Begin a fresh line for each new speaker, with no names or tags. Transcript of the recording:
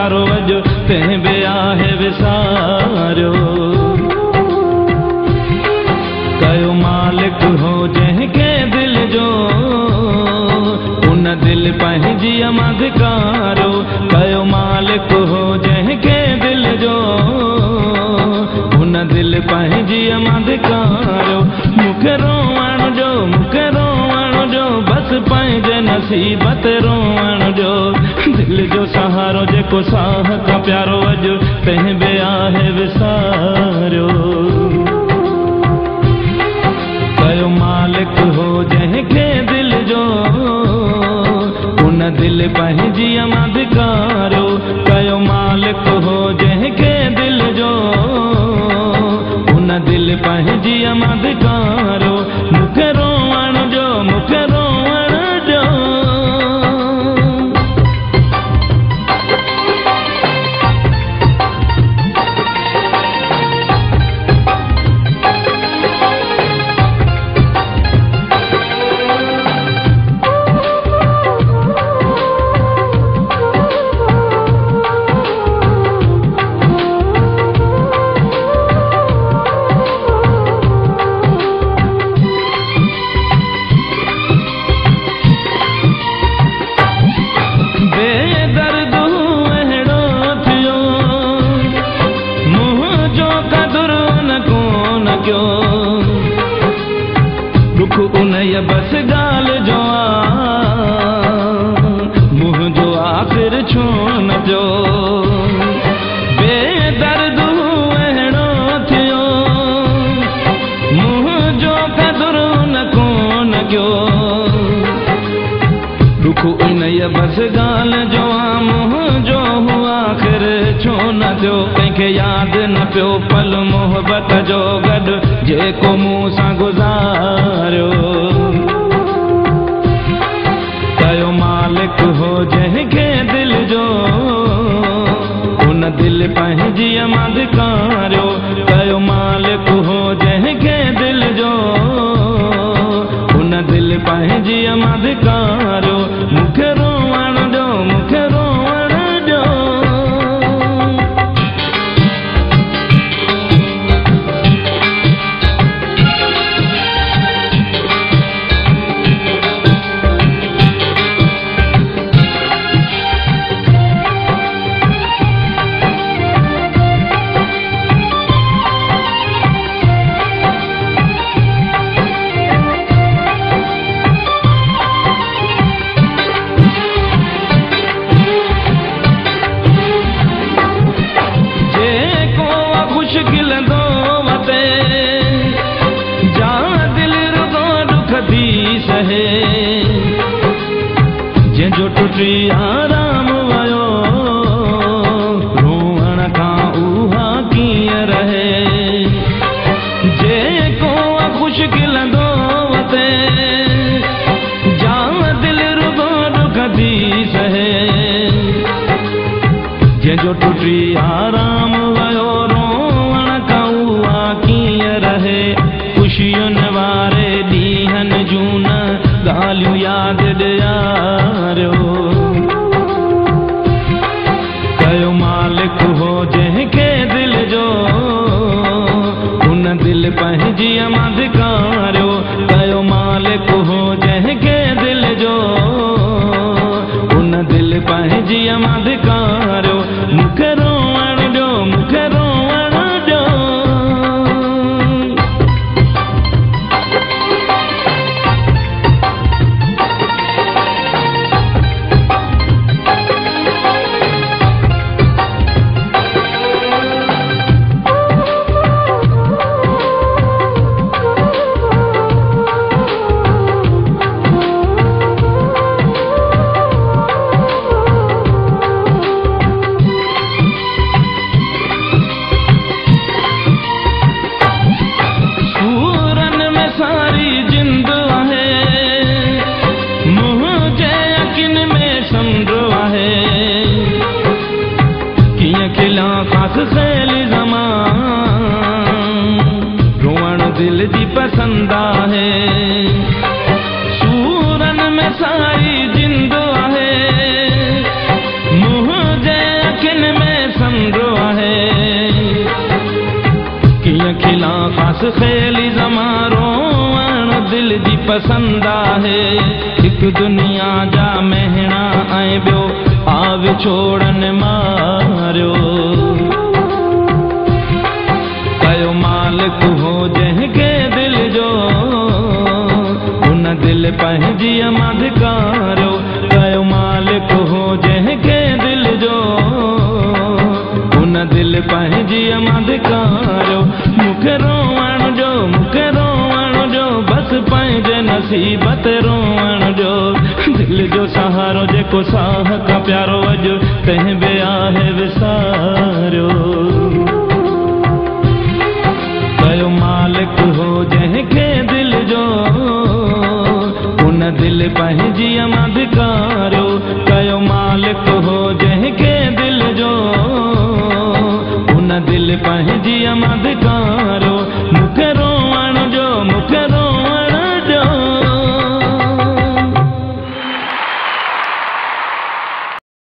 प्यारो अॼु तंहिं बि आहे विसारियो। कयो मालिक हो जंहिंखे दिल जो उन दिल पंहिंजी अधिकारो। कयो मालिक हो जंहिंखे दिल जो उन दिल पंहिंजी अधिकारो। मूंखे रोअण जो बसि पंहिंजे नसीबत रोअण जो। दिल जो सहारो जेको साह खां प्यारो अॼु तंहिं बि आहे विसारियो। कयो मालिक हो जंहिंखे दिल जो उन दिल पंहिंजी अधिकारो। कयो मालिक हो जंहिंखे दिल जो उन दिल पंहिंजी अधिकारो। मूंखे रोअण जो दुख उन बस गाल जो मुंह जो आख़िर छो न जो। बेदर्द अहिड़ो थियो मुंह जो कदुर न कोन कयो। दुख उन बस गाल जो मुंह जो आख़िर छो न थियो। कंहिंखे यादि न पियो पल मोहबत जो गॾु जेको मूं सां गुज़ारियो। कयो मालिक हो जंहिंखे दिल जो उन दिल पंहिंजी अधिकारो। कयो मालिक हो जंहिंखे दिल जो उन दिल पंहिंजी अधिकारो। मूंखे रोअण जो जंहिंजो टुटी आराम वयो रोअण खां उहा कीअं रहे। जेको ख़ुशि खिलंदो वते जा दिल रुगो दुख थी सहे। जंहिंजो टुटी आराम वयो रोअण खां उहा कीअं रहे। ख़ुशियुनि वारे ॾींहंनि जूं न ॻाल्हियूं यादि ॾियारियो। कयो मालिक हो जंहिंखे दिल जो उन दिल पंहिंजी अधिकारो। कयो मालिक हो जंहिंखे दिल जो उन दिल पंहिंजी अधिकारो। मूंखे रोअण जो दिल जी पसंद आहे। सूरन में सारी जिंद आहे मुंहिंजे अखियुनि नंढो आहे किया खिला खास खेली ज़मारो वण दिल जी पसंद आहे एक दुनिया जा महणा ऐं ॿियो आव छोड़न मारियो कयो मालिक हो जंहिंखे दिल जो उन दिल पंहिंजी अधिकारियो कयो मालिक हो जंहिंखे दिल जो उन दिल पंहिंजी अधिकारियो मूंखे रोवण जो बसि पंहिंजे नसीबत रोवण जो दिल जो सहारो जेको साह खां प्यारो अॼु तंहिं बि आहे विसारियो कयो मालिक हो जंहिंखे दिल जो उन दिल पंहिंजी अधिकारियो कयो मालिक हो जंहिंखे दिल जो उन दिल पंहिंजी अधिकारियो